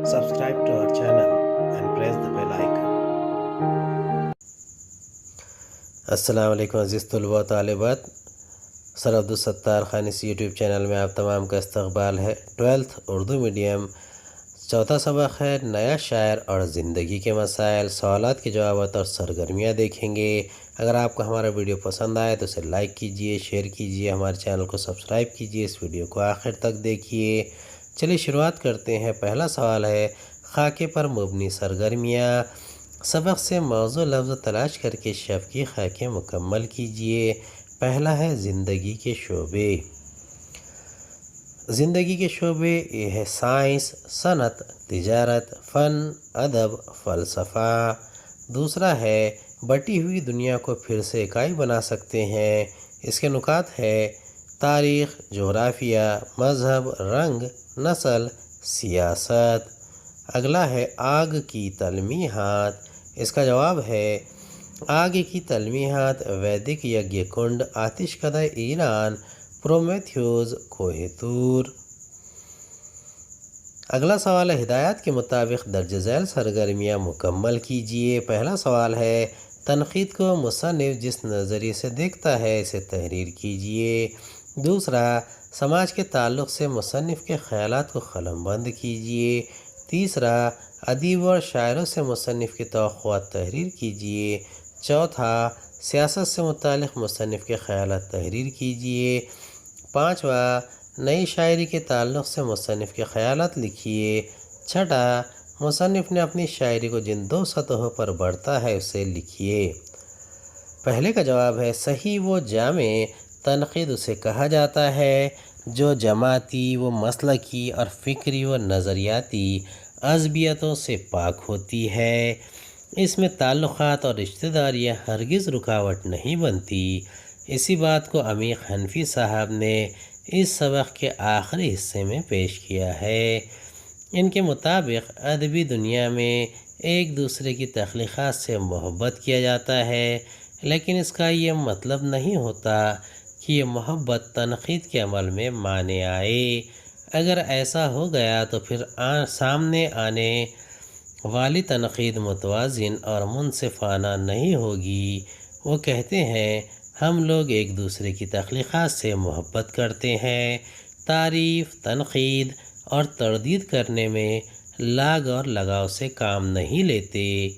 subscribe to our channel and press the bell icon. السلام علیکم عزیز طلباء و طالبات، سر عبدالستار خان اس یوٹیوب چینل میں آپ تمام کا استقبال ہے۔ 12th اردو میڈیم چوتھا سبق ہے نیا شاعر اور زندگی کے مسائل، سوالات کے جوابات اور سرگرمیاں دیکھیں گے۔ اگر آپ کو ہمارا ویڈیو پسند آئے تو اسے لائک کیجئے، شیئر کیجئے، ہمارے چینل کو سبسکرائب کیجئے، اس ویڈیو کو آخر تک دیکھیے۔ چلیے شروعات کرتے ہیں۔ پہلا سوال ہے خاکے پر مبنی سرگرمیاں۔ سبق سے موضوع لفظ تلاش کر کے شب کی خاکیں مکمل کیجئے۔ پہلا ہے زندگی کے شعبے۔ زندگی کے شعبے یہ ہے سائنس، صنعت، تجارت، فن، ادب، فلسفہ۔ دوسرا ہے بٹی ہوئی دنیا کو پھر سے اکائی بنا سکتے ہیں۔ اس کے نکات ہے تاریخ، جغرافیہ، مذہب، رنگ، نسل، سیاست۔ اگلا ہے آگ کی تلمیحات۔ اس کا جواب ہے آگ کی تلمیحات ویدک یگیہ کنڈ، آتش کدہ ایران، پرومیتھیوس، کوہ طور۔ اگلا سوال ہے ہدایات کے مطابق درج ذیل سرگرمیاں مکمل کیجیے۔ پہلا سوال ہے تنقید کو مصنف جس نظریے سے دیکھتا ہے اسے تحریر کیجیے۔ دوسرا سماج کے تعلق سے مصنف کے خیالات کو قلم بند کیجیے۔ تیسرا ادیب اور شاعروں سے مصنف کی توقعات تحریر کیجیے۔ چوتھا سیاست سے متعلق مصنف کے خیالات تحریر کیجیے۔ پانچواں نئی شاعری کے تعلق سے مصنف کے خیالات لکھیے۔ چھٹا مصنف نے اپنی شاعری کو جن دو سطحوں پر بڑھتا ہے اسے لکھیے۔ پہلے کا جواب ہے صحیح و جامع تنقید اسے کہا جاتا ہے جو جماعتی و مسلکی اور فکری و نظریاتی عصبیتوں سے پاک ہوتی ہے۔ اس میں تعلقات اور رشتہ داریاں ہرگز رکاوٹ نہیں بنتی۔ اسی بات کو عمیق حنفی صاحب نے اس سبق کے آخری حصے میں پیش کیا ہے۔ ان کے مطابق ادبی دنیا میں ایک دوسرے کی تخلیقات سے محبت کیا جاتا ہے، لیکن اس کا یہ مطلب نہیں ہوتا کہ یہ محبت تنقید کے عمل میں مانے آئے۔ اگر ایسا ہو گیا تو پھر سامنے آنے والی تنقید متوازن اور منصفانہ نہیں ہوگی۔ وہ کہتے ہیں ہم لوگ ایک دوسرے کی تخلیقات سے محبت کرتے ہیں، تعریف، تنقید اور تردید کرنے میں لاگ اور لگاؤ سے کام نہیں لیتے۔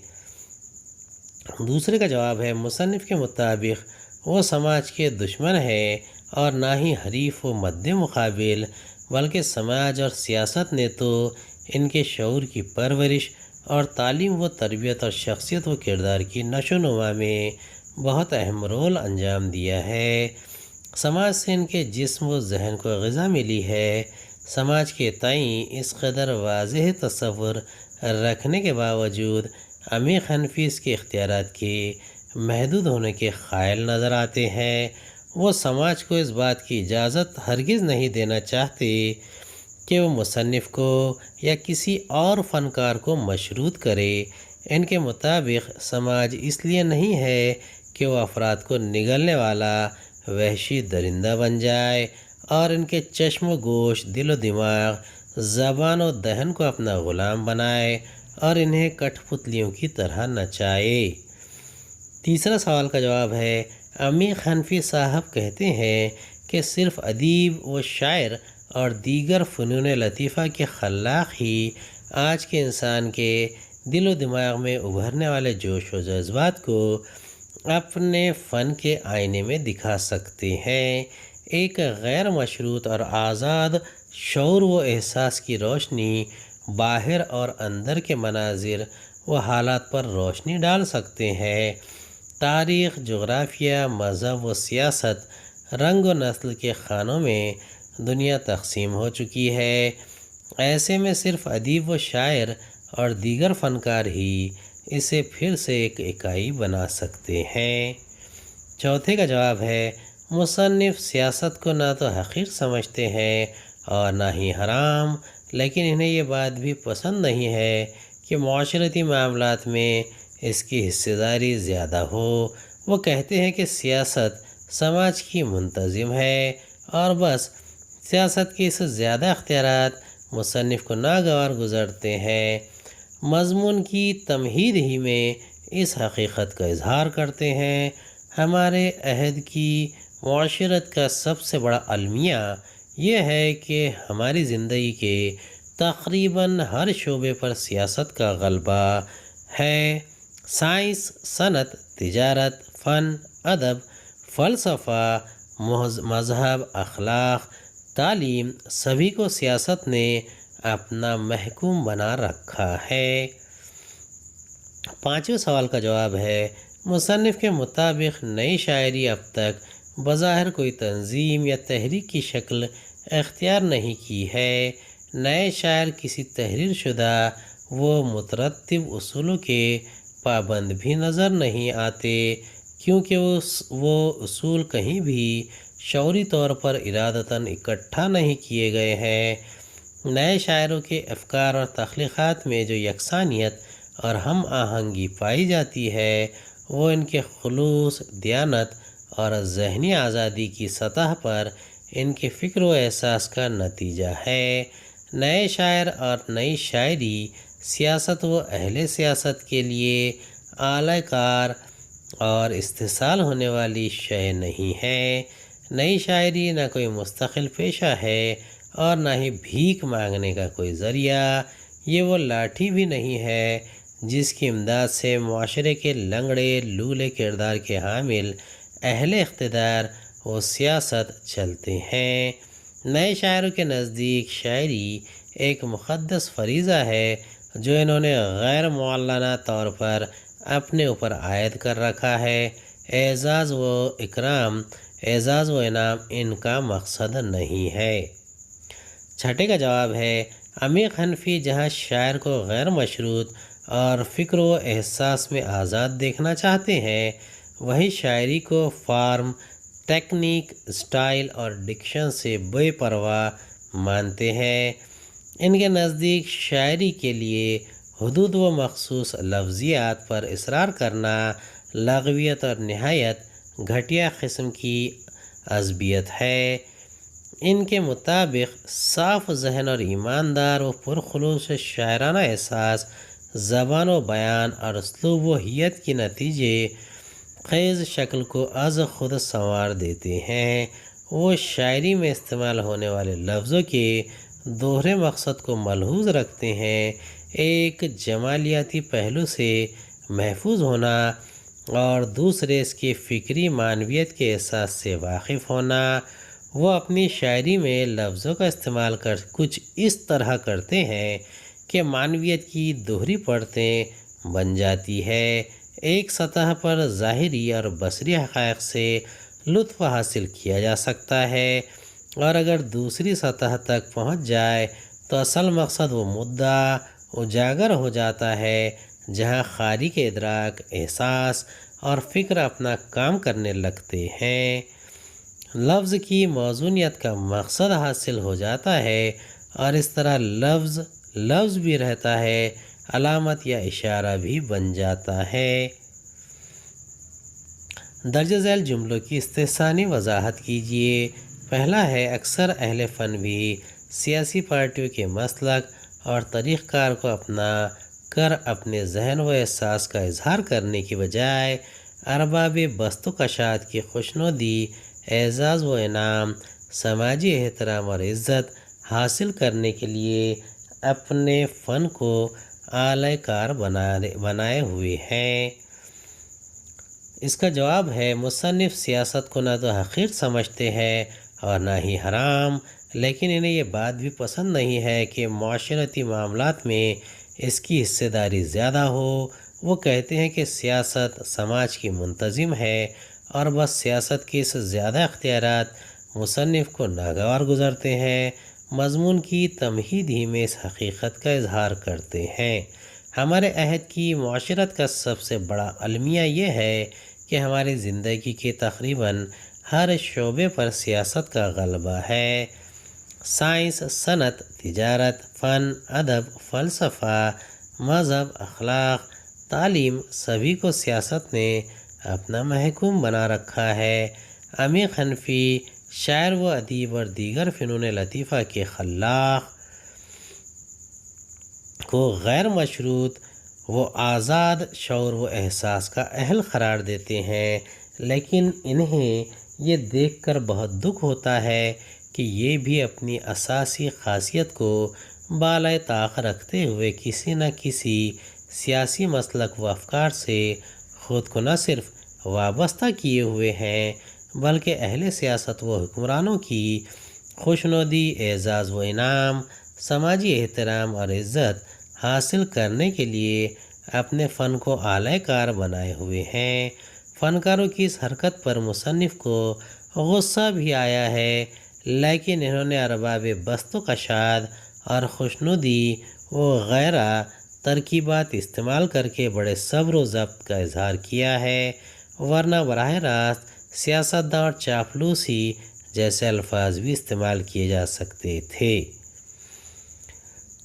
دوسرے کا جواب ہے مصنف کے مطابق وہ سماج کے دشمن ہے اور نہ ہی حریف و مد مقابل، بلکہ سماج اور سیاست نے تو ان کے شعور کی پرورش اور تعلیم و تربیت اور شخصیت و کردار کی نشو و نما میں بہت اہم رول انجام دیا ہے۔ سماج سے ان کے جسم و ذہن کو غذا ملی ہے۔ سماج کے تئیں اس قدر واضح تصور رکھنے کے باوجود عمیق حنفی اس کے اختیارات کے محدود ہونے کے قائل نظر آتے ہیں۔ وہ سماج کو اس بات کی اجازت ہرگز نہیں دینا چاہتے کہ وہ مصنف کو یا کسی اور فنکار کو مشروط کرے۔ ان کے مطابق سماج اس لیے نہیں ہے کہ وہ افراد کو نگلنے والا وحشی درندہ بن جائے اور ان کے چشم و گوش، دل و دماغ، زبان و دہن کو اپنا غلام بنائے اور انہیں کٹھ پتلیوں کی طرح نچائے۔ تیسرا سوال کا جواب ہے عمیق حنفی صاحب کہتے ہیں کہ صرف ادیب و شاعر اور دیگر فنون لطیفہ کے خلاق ہی آج کے انسان کے دل و دماغ میں ابھرنے والے جوش و جذبات کو اپنے فن کے آئینے میں دکھا سکتے ہیں۔ ایک غیر مشروط اور آزاد شعور و احساس کی روشنی باہر اور اندر کے مناظر و حالات پر روشنی ڈال سکتے ہیں۔ تاریخ، جغرافیہ، مذہب و سیاست، رنگ و نسل کے خانوں میں دنیا تقسیم ہو چکی ہے۔ ایسے میں صرف ادیب و شاعر اور دیگر فنکار ہی اسے پھر سے ایک اکائی بنا سکتے ہیں۔ چوتھے کا جواب ہے مصنف سیاست کو نہ تو حقیر سمجھتے ہیں اور نہ ہی حرام، لیکن انہیں یہ بات بھی پسند نہیں ہے کہ معاشرتی معاملات میں اس کی حصہ داری زیادہ ہو۔ وہ کہتے ہیں کہ سیاست سماج کی منتظم ہے اور بس سیاست کے اس زیادہ اختیارات مصنف کو ناگوار گزرتے ہیں۔ مضمون کی تمہید ہی میں اس حقیقت کا اظہار کرتے ہیں، ہمارے عہد کی معاشرت کا سب سے بڑا المیہ یہ ہے کہ ہماری زندگی کے تقریباً ہر شعبے پر سیاست کا غلبہ ہے۔ سائنس، صنعت، تجارت، فن، ادب، فلسفہ، مذہب، اخلاق، تعلیم، سبھی کو سیاست نے اپنا محکوم بنا رکھا ہے۔ پانچویں سوال کا جواب ہے، مصنف کے مطابق نئی شاعری اب تک بظاہر کوئی تنظیم یا تحریک کی شکل اختیار نہیں کی ہے۔ نئے شاعر کسی تحریر شدہ و مترتب اصولوں کے پابند بھی نظر نہیں آتے، کیونکہ وہ اصول کہیں بھی شعوری طور پر ارادتاً اکٹھا نہیں کیے گئے ہیں۔ نئے شاعروں کے افکار اور تخلیقات میں جو یکسانیت اور ہم آہنگی پائی جاتی ہے وہ ان کے خلوص، دیانت اور ذہنی آزادی کی سطح پر ان کے فکر و احساس کا نتیجہ ہے۔ نئے شاعر اور نئی شاعری سیاست و اہل سیاست کے لیے اعلی کار اور استحصال ہونے والی شے نہیں ہے۔ نئی شاعری نہ کوئی مستقل پیشہ ہے اور نہ ہی بھیک مانگنے کا کوئی ذریعہ۔ یہ وہ لاٹھی بھی نہیں ہے جس کی امداد سے معاشرے کے لنگڑے لولے کردار کے حامل اہل اقتدار و سیاست چلتے ہیں۔ نئے شاعروں کے نزدیک شاعری ایک مقدس فریضہ ہے جو انہوں نے غیر معلنہ طور پر اپنے اوپر عائد کر رکھا ہے۔ اعزاز و انعام ان کا مقصد نہیں ہے۔ چھٹے کا جواب ہے، عمیق حنفی جہاں شاعر کو غیر مشروط اور فکر و احساس میں آزاد دیکھنا چاہتے ہیں، وہی شاعری کو فارم، ٹیکنیک، اسٹائل اور ڈکشن سے بے پرواہ مانتے ہیں۔ ان کے نزدیک شاعری کے لیے حدود و مخصوص لفظیات پر اصرار کرنا لغویت اور نہایت گھٹیا قسم کی عصبیت ہے۔ ان کے مطابق صاف ذہن اور ایماندار و پرخلوص شاعرانہ احساس زبان و بیان اور اسلوب و حیت کی نتیجے خیز شکل کو از خود سنوار دیتے ہیں۔ وہ شاعری میں استعمال ہونے والے لفظوں کے دوہرے مقصد کو ملحوظ رکھتے ہیں، ایک جمالیاتی پہلو سے محفوظ ہونا اور دوسرے اس کے فکری معنویت کے احساس سے واقف ہونا۔ وہ اپنی شاعری میں لفظوں کا استعمال کچھ اس طرح کرتے ہیں کہ معنویت کی دوہری پرتیں بن جاتی ہے۔ ایک سطح پر ظاہری اور بصری حقائق سے لطف حاصل کیا جا سکتا ہے، اور اگر دوسری سطح تک پہنچ جائے تو اصل مقصد و مدعا اجاگر ہو جاتا ہے، جہاں خاری کے ادراک، احساس اور فکر اپنا کام کرنے لگتے ہیں۔ لفظ کی موزونیت کا مقصد حاصل ہو جاتا ہے اور اس طرح لفظ بھی رہتا ہے، علامت یا اشارہ بھی بن جاتا ہے۔ درج ذیل جملوں کی استحسانی وضاحت کیجیے۔ پہلا ہے، اکثر اہل فن بھی سیاسی پارٹیوں کے مسلک اور طریق کار کو اپنا کر اپنے ذہن و احساس کا اظہار کرنے کی بجائے ارباب بست و کشاد کی خوشنودی، اعزاز و انعام، سماجی احترام اور عزت حاصل کرنے کے لیے اپنے فن کو اعلی کار بنائے ہوئے ہیں۔ اس کا جواب ہے، مصنف سیاست کو نہ تو حقیر سمجھتے ہیں اور نہ ہی حرام، لیکن انہیں یہ بات بھی پسند نہیں ہے کہ معاشرتی معاملات میں اس کی حصہ داری زیادہ ہو۔ وہ کہتے ہیں کہ سیاست سماج کی منتظم ہے اور بس سیاست کے اس زیادہ اختیارات مصنف کو ناگوار گزرتے ہیں۔ مضمون کی تمہید ہی میں اس حقیقت کا اظہار کرتے ہیں، ہمارے عہد کی معاشرت کا سب سے بڑا المیہ یہ ہے کہ ہماری زندگی کے تقریباً ہر شعبے پر سیاست کا غلبہ ہے۔ سائنس، صنعت، تجارت، فن، ادب، فلسفہ، مذہب، اخلاق، تعلیم، سبھی کو سیاست نے اپنا محکوم بنا رکھا ہے۔ عمیق حنفی، شاعر و ادیب اور دیگر فنون لطیفہ کے خلاق کو غیر مشروط و آزاد شعور و احساس کا اہل قرار دیتے ہیں، لیکن انہیں یہ دیکھ کر بہت دکھ ہوتا ہے کہ یہ بھی اپنی اساسی خاصیت کو بالائے طاق رکھتے ہوئے کسی نہ کسی سیاسی مسلک و افکار سے خود کو نہ صرف وابستہ کیے ہوئے ہیں بلکہ اہل سیاست و حکمرانوں کی خوشنودی، اعزاز و انعام، سماجی احترام اور عزت حاصل کرنے کے لیے اپنے فن کو اعلی کار بنائے ہوئے ہیں۔ فنکاروں کی اس حرکت پر مصنف کو غصہ بھی آیا ہے، لیکن انہوں نے ارباب بست و کشاد اور خوشنودی وغیرہ ترکیبات استعمال کر کے بڑے صبر و ضبط کا اظہار کیا ہے، ورنہ براہ راست سیاستداں اور چاپلوسی جیسے الفاظ بھی استعمال کیے جا سکتے تھے۔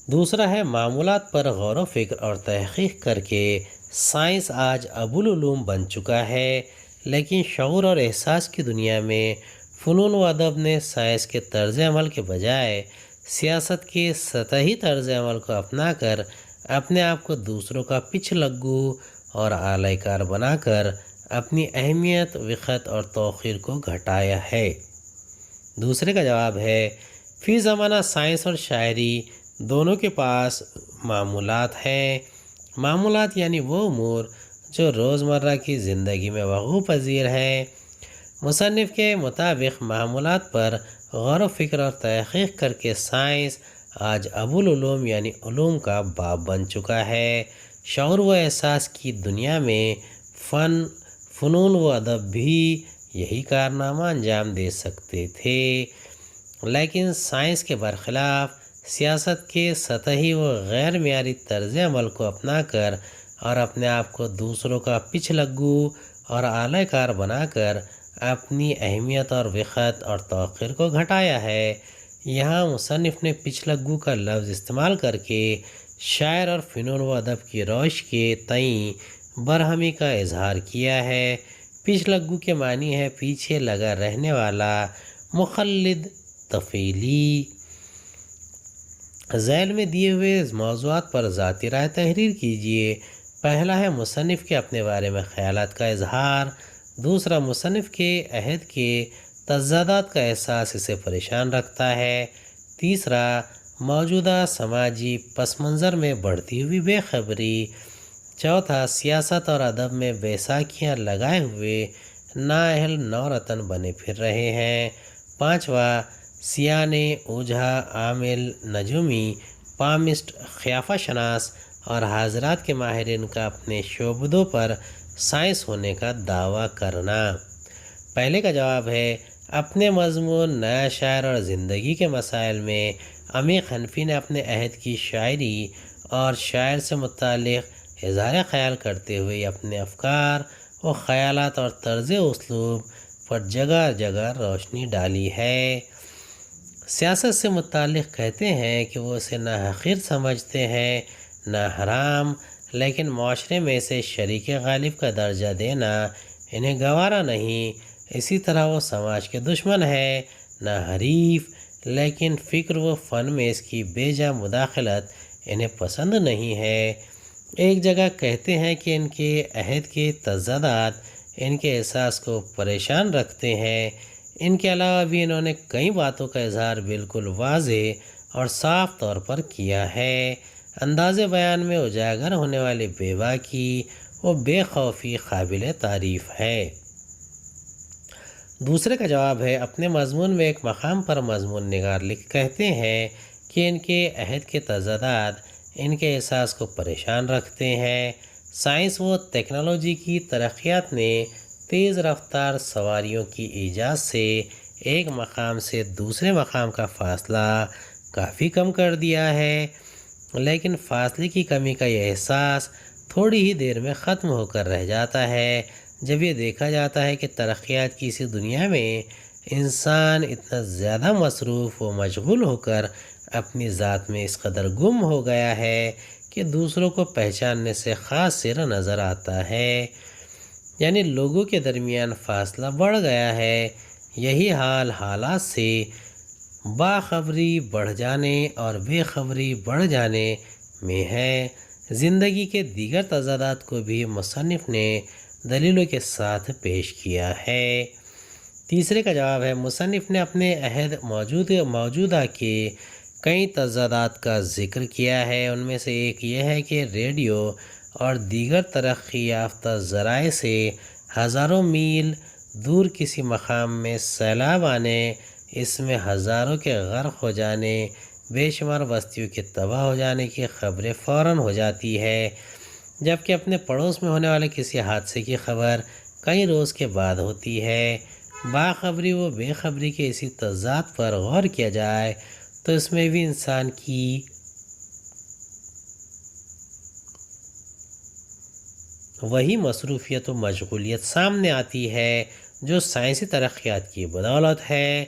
دوسرا ہے معمولات پر غور و فکر اور تحقیق کر کے سائنس آج ابوالعلوم بن چکا ہے، لیکن شعور اور احساس کی دنیا میں فنون و ادب نے سائنس کے طرز عمل کے بجائے سیاست کے سطحی طرز عمل کو اپنا کر اپنے آپ کو دوسروں کا پچھ لگو اور اعلی کار بنا کر اپنی اہمیت، وقت اور توقیر کو گھٹایا ہے۔ دوسرے کا جواب ہے، فی زمانہ سائنس اور شاعری دونوں کے پاس معمولات ہیں۔ معمولات یعنی وہ امور جو روزمرہ کی زندگی میں وقوع پذیر ہیں۔ مصنف کے مطابق معمولات پر غور و فکر اور تحقیق کر کے سائنس آج ابوالعلوم یعنی علوم کا باب بن چکا ہے۔ شعور و احساس کی دنیا میں فنون و ادب بھی یہی کارنامہ انجام دے سکتے تھے، لیکن سائنس کے برخلاف سیاست کے سطحی و غیر معیاری طرز عمل کو اپنا کر اور اپنے آپ کو دوسروں کا پچھ لگو اور اعلی کار بنا کر اپنی اہمیت اور وقت اور توقیر کو گھٹایا ہے۔ یہاں مصنف نے پچھ لگو کا لفظ استعمال کر کے شاعر اور فنون و ادب کی روش کے تئیں برہمی کا اظہار کیا ہے۔ پچھ لگو کے معنی ہے پیچھے لگا رہنے والا، مخلد، تفیلی۔ ذیل میں دیے ہوئے موضوعات پر ذاتی رائے تحریر کیجیے۔ پہلا ہے مصنف کے اپنے بارے میں خیالات کا اظہار۔ دوسرا، مصنف کے عہد کے تضادات کا احساس اسے پریشان رکھتا ہے۔ تیسرا، موجودہ سماجی پس منظر میں بڑھتی ہوئی بے خبری۔ چوتھا، سیاست اور ادب میں بیساکھیاں لگائے ہوئے نااہل نورتن بنے پھر رہے ہیں۔ پانچواں، سیانے، اوجھا، عامل، نجومی، پامسٹ، قیافہ شناس اور حاضرات کے ماہرین کا اپنے شعبدوں پر سائنس ہونے کا دعویٰ کرنا۔ پہلے کا جواب ہے، اپنے مضمون نیا شاعر اور زندگی کے مسائل میں عمیق حنفی نے اپنے عہد کی شاعری اور شاعر سے متعلق اظہار خیال کرتے ہوئے اپنے افکار و خیالات اور طرز اسلوب پر جگہ جگہ روشنی ڈالی ہے۔ سیاست سے متعلق کہتے ہیں کہ وہ اسے نہ حقیر سمجھتے ہیں نہ حرام، لیکن معاشرے میں اسے شریک غالب کا درجہ دینا انہیں گوارا نہیں۔ اسی طرح وہ سماج کے دشمن ہے نہ حریف، لیکن فکر و فن میں اس کی بے جا مداخلت انہیں پسند نہیں ہے۔ ایک جگہ کہتے ہیں کہ ان کے عہد کے تضادات ان کے احساس کو پریشان رکھتے ہیں۔ ان کے علاوہ بھی انہوں نے کئی باتوں کا اظہار بالکل واضح اور صاف طور پر کیا ہے۔ انداز بیان میں اجاگر ہونے والی بے باکی و بے خوفی قابل تعریف ہے۔ دوسرے کا جواب ہے، اپنے مضمون میں ایک مقام پر مضمون نگار لکھ کہتے ہیں کہ ان کے عہد کے تضادات ان کے احساس کو پریشان رکھتے ہیں۔ سائنس و ٹیکنالوجی کی ترقیات نے تیز رفتار سواریوں کی ایجاد سے ایک مقام سے دوسرے مقام کا فاصلہ کافی کم کر دیا ہے، لیکن فاصلے کی کمی کا یہ احساس تھوڑی ہی دیر میں ختم ہو کر رہ جاتا ہے جب یہ دیکھا جاتا ہے کہ ترقیات کی اسی دنیا میں انسان اتنا زیادہ مصروف و مشغول ہو کر اپنی ذات میں اس قدر گم ہو گیا ہے کہ دوسروں کو پہچاننے سے قاصر نظر آتا ہے۔ یعنی لوگوں کے درمیان فاصلہ بڑھ گیا ہے۔ یہی حال حالات سے باخبری بڑھ جانے اور بے خبری بڑھ جانے میں ہے۔ زندگی کے دیگر تضادات کو بھی مصنف نے دلیلوں کے ساتھ پیش کیا ہے۔ تیسرے کا جواب ہے، مصنف نے اپنے عہد موجودہ کے کئی تضادات کا ذکر کیا ہے۔ ان میں سے ایک یہ ہے کہ ریڈیو اور دیگر ترقی یافتہ ذرائع سے ہزاروں میل دور کسی مقام میں سیلاب آنے، اس میں ہزاروں کے غرق ہو جانے، بے شمار بستیوں کے تباہ ہو جانے کی خبریں فوراً ہو جاتی ہے، جبکہ اپنے پڑوس میں ہونے والے کسی حادثے کی خبر کئی روز کے بعد ہوتی ہے۔ باخبری و بے خبری کے اسی تضاد پر غور کیا جائے تو اس میں بھی انسان کی وہی مصروفیت و مشغولیت سامنے آتی ہے جو سائنسی ترقیات کی بدولت ہے۔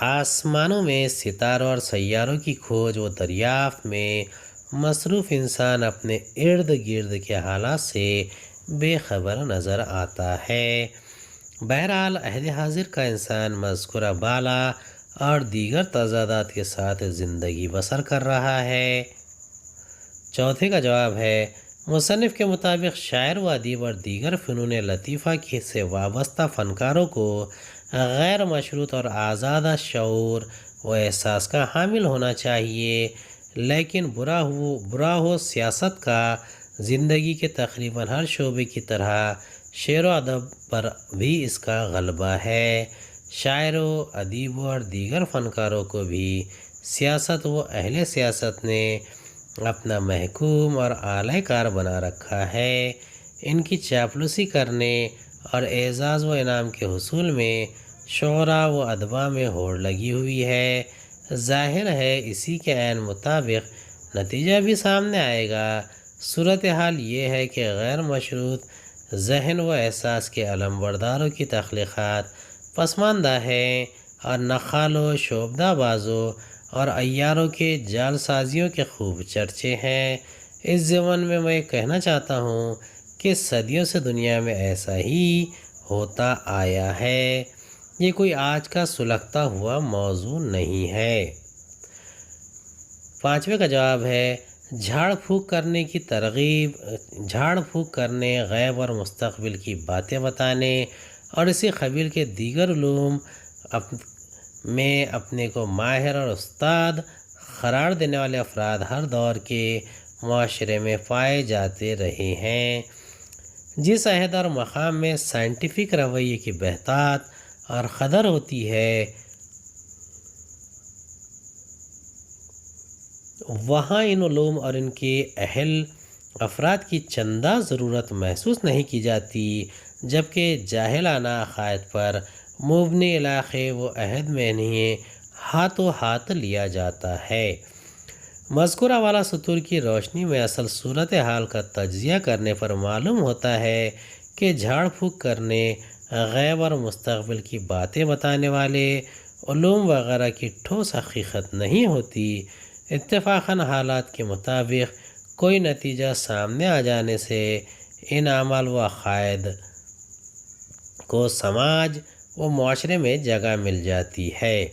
آسمانوں میں ستاروں اور سیاروں کی کھوج و دریافت میں مصروف انسان اپنے ارد گرد کے حالات سے بے خبر نظر آتا ہے۔ بہرحال عہد حاضر کا انسان مذکورہ بالا اور دیگر تضادات کے ساتھ زندگی بسر کر رہا ہے۔ چوتھے کا جواب ہے، مصنف کے مطابق شاعر و ادیب اور دیگر فنون لطیفہ سے وابستہ فنکاروں کو غیر مشروط اور آزادہ شعور و احساس کا حامل ہونا چاہیے، لیکن برا ہو سیاست کا زندگی کے تقریباً ہر شعبے کی طرح شعر و ادب پر بھی اس کا غلبہ ہے۔ شاعروں، ادیبوں اور دیگر فنکاروں کو بھی سیاست و اہل سیاست نے اپنا محکوم اور اعلی کار بنا رکھا ہے۔ ان کی چاپلوسی کرنے اور اعزاز و انعام کے حصول میں شعراء و ادباء میں ہوڑ لگی ہوئی ہے۔ ظاہر ہے اسی کے عین مطابق نتیجہ بھی سامنے آئے گا۔ صورتحال یہ ہے کہ غیر مشروط ذہن و احساس کے علمبرداروں کی تخلیقات پسماندہ ہیں اور نقالوں، شعبدہ بازوں اور عیاروں کے جعل سازیوں کے خوب چرچے ہیں۔ اس ضمن میں میں کہنا چاہتا ہوں کہ صدیوں سے دنیا میں ایسا ہی ہوتا آیا ہے، یہ کوئی آج کا سلگتا ہوا موضوع نہیں ہے۔ پانچویں کا جواب ہے، جھاڑ پھونک کرنے کی ترغیب، جھاڑ پھونک کرنے، غیب اور مستقبل کی باتیں بتانے اور اسی قبیل کے دیگر علوم میں اپنے کو ماہر اور استاد قرار دینے والے افراد ہر دور کے معاشرے میں پائے جاتے رہے ہیں۔ جس عہد اور مقام میں سائنٹیفک رویے کی بہتات اور قدر ہوتی ہے، وہاں ان علوم اور ان کے اہل افراد کی چندہ ضرورت محسوس نہیں کی جاتی، جبکہ جاہلانہ عقائد پر مبنی علاقے و عہد میں انہیں ہاتھوں ہاتھ لیا جاتا ہے۔ مذکورہ والا سطور کی روشنی میں اصل صورتحال کا تجزیہ کرنے پر معلوم ہوتا ہے کہ جھاڑ پھونک کرنے، غیب اور مستقبل کی باتیں بتانے والے علوم وغیرہ کی ٹھوس حقیقت نہیں ہوتی۔ اتفاقاً حالات کے مطابق کوئی نتیجہ سامنے آ جانے سے ان اعمال و عقائد کو سماج و معاشرے میں جگہ مل جاتی ہے،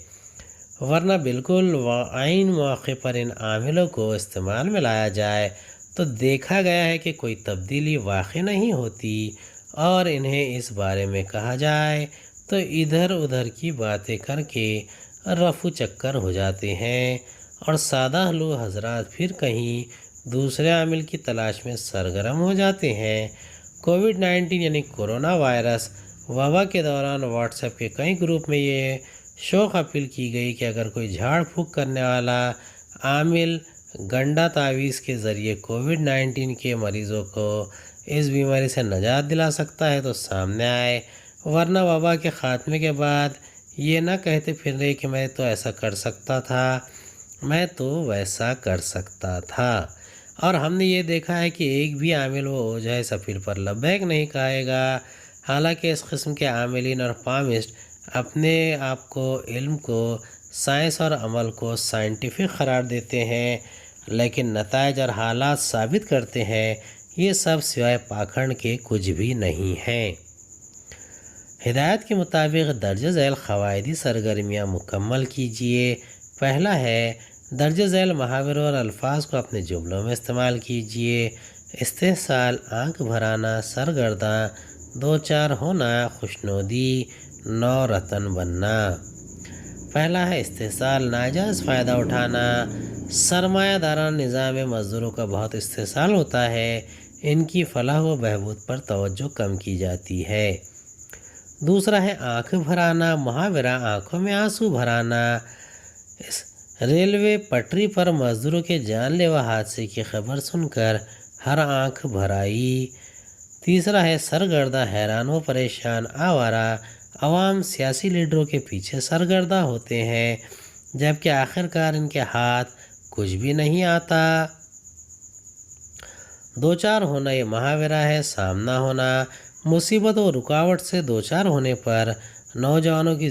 ورنہ بالکل عین موقع پر ان عاملوں کو استعمال میں لایا جائے تو دیکھا گیا ہے کہ کوئی تبدیلی واقع نہیں ہوتی، اور انہیں اس بارے میں کہا جائے تو ادھر ادھر کی باتیں کر کے رفو چکر ہو جاتے ہیں، اور سادہ لو حضرات پھر کہیں دوسرے عامل کی تلاش میں سرگرم ہو جاتے ہیں۔ کووڈ-19 یعنی کورونا وائرس وبا کے دوران واٹس ایپ کے کئی گروپ میں یہ شوق اپیل کی گئی کہ اگر کوئی جھاڑ پھونک کرنے والا عامل گنڈا تعویذ کے ذریعے کووڈ-19 کے مریضوں کو اس بیماری سے نجات دلا سکتا ہے تو سامنے آئے، ورنہ وبا کے خاتمے کے بعد یہ نہ کہتے پھر رہے کہ میں تو ایسا کر سکتا تھا، میں تو ویسا کر سکتا تھا۔ اور ہم نے یہ دیکھا ہے کہ ایک بھی عامل وہ اوجھا اس اپیل پر لبیک نہیں کہے گا، حالانکہ اس قسم کے عاملین اور پامسٹ اپنے آپ کو، علم کو، سائنس اور عمل کو سائنٹیفک قرار دیتے ہیں، لیکن نتائج اور حالات ثابت کرتے ہیں یہ سب سوائے پاکھنڈ کے کچھ بھی نہیں ہیں۔ ہدایت کے مطابق درج ذیل قواعدی سرگرمیاں مکمل کیجیے۔ پہلا ہے، درج ذیل محاوروں اور الفاظ کو اپنے جملوں میں استعمال کیجیے۔ استحصال آنکھ بھرانا، سرگرداں، دو چار ہونا، خوشنودی، نو رتن بننا۔ پہلا ہے استحصال، ناجائز فائدہ اٹھانا۔ سرمایہ دارانہ نظام میں مزدوروں کا بہت استحصال ہوتا ہے، ان کی فلاح و بہبود پر توجہ کم کی جاتی ہے۔ دوسرا ہے آنکھ بھرانا، محاورہ آنکھوں میں آنسو بھرانا۔ ریلوے پٹری پر مزدوروں کے جان لیوا حادثے کی خبر سن کر ہر آنکھ بھر آئی۔ تیسرا ہے سرگرداں، حیران و پریشان، آوارہ۔ عوام سیاسی لیڈروں کے پیچھے سرگرداں ہوتے ہیں، جبکہ آخرکار ان کے ہاتھ کچھ بھی نہیں آتا۔ دو چار ہونا یہ محاورہ ہے، سامنا ہونا۔ مصیبت و رکاوٹ سے دو چار ہونے پر نوجوانوں کی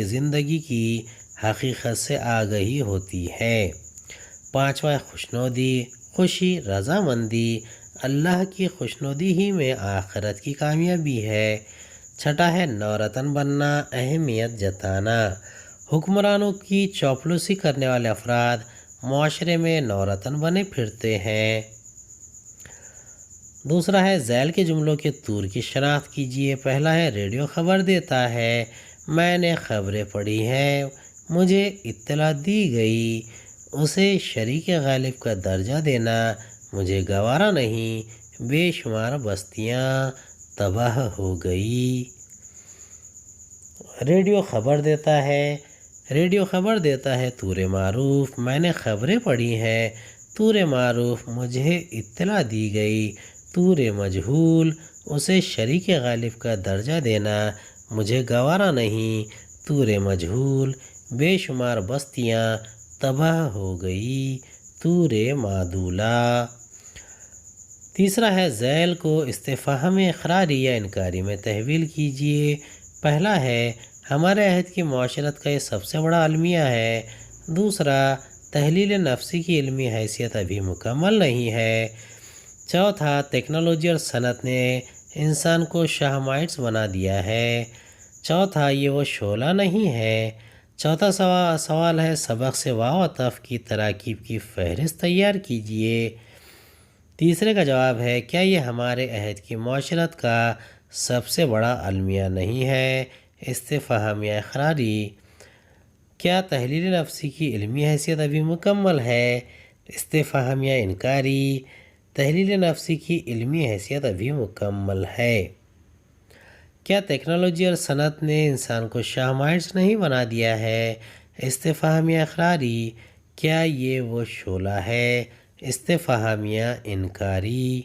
زندگی کی حقیقت سے آگہی ہوتی ہے۔ پانچواں خوشنودی، خوشی، رضامندی۔ اللہ کی خوشنودی ہی میں آخرت کی کامیابی ہے۔ چھٹا ہے نورتن بننا، اہمیت جتانا۔ حکمرانوں کی چاپلوسی کرنے والے افراد معاشرے میں نورتن بنے پھرتے ہیں۔ دوسرا ہے ذیل کے جملوں کے طور کی شناخت کیجیے۔ پہلا ہے ریڈیو خبر دیتا ہے، میں نے خبریں پڑھی ہیں، مجھے اطلاع دی گئی۔ اسے شریک غالب کا درجہ دینا مجھے گوارا نہیں، بے شمار بستیاں تباہ ہو گئی۔ ریڈیو خبر دیتا ہے طور معروف، میں نے خبریں پڑھی ہیں، طور معروف مجھے اطلاع دی گئی۔ طور مجہول، اسے شریک غالب کا درجہ دینا مجھے گوارا نہیں، طور مجہول، بے شمار بستیاں تباہ ہو گئی۔ طور معدولہ۔ تیسرا ہے ذیل کو استفہام اقراری یا انکاری میں تحویل کیجیے۔ پہلا ہے ہمارے عہد کی معاشرت کا یہ سب سے بڑا المیہ ہے۔ دوسرا تحلیل نفسی کی علمی حیثیت ابھی مکمل نہیں ہے۔ چوتھا ٹیکنالوجی اور صنعت نے انسان کو شاہ مائٹس بنا دیا ہے۔ چوتھا یہ وہ شعلہ نہیں ہے۔ چوتھا سوال ہے سبق سے واو عطف کی تراکیب کی فہرست تیار کیجیے۔ تیسرے کا جواب ہے کیا یہ ہمارے عہد کی معاشرت کا سب سے بڑا المیہ نہیں ہے؟ استفہامیہ اقراری۔ کیا تحلیل نفسی کی علمی حیثیت ابھی مکمل ہے؟ استفہامیہ انکاری۔ تحلیل نفسی کی علمی حیثیت ابھی مکمل ہے۔ کیا ٹیکنالوجی اور صنعت نے انسان کو شاہ مائٹس نہیں بنا دیا ہے؟ استفہامیہ اقراری۔ کیا یہ وہ شعلہ ہے؟ استفہامیہ انکاری۔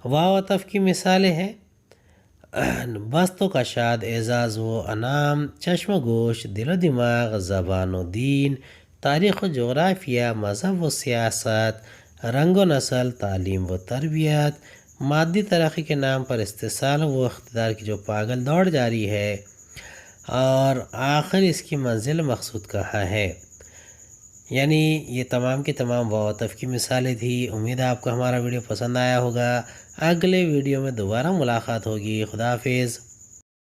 واو عطف کی مثالیں ہیں بست و کشاد، اعزاز و انعام، چشم و گوش، دل و دماغ، زبان و دین، تاریخ و جغرافیہ، مذہب و سیاست، رنگ و نسل، تعلیم و تربیت۔ مادی ترقی کے نام پر استحصال و اقتدار کی جو پاگل دوڑ جاری ہے اور آخر اس کی منزل مقصود کہاں ہے؟ یعنی یہ تمام کی تمام واو عطف کی مثالیں تھی۔ امید ہے آپ کو ہمارا ویڈیو پسند آیا ہوگا۔ اگلے ویڈیو میں دوبارہ ملاقات ہوگی۔ خدا حافظ۔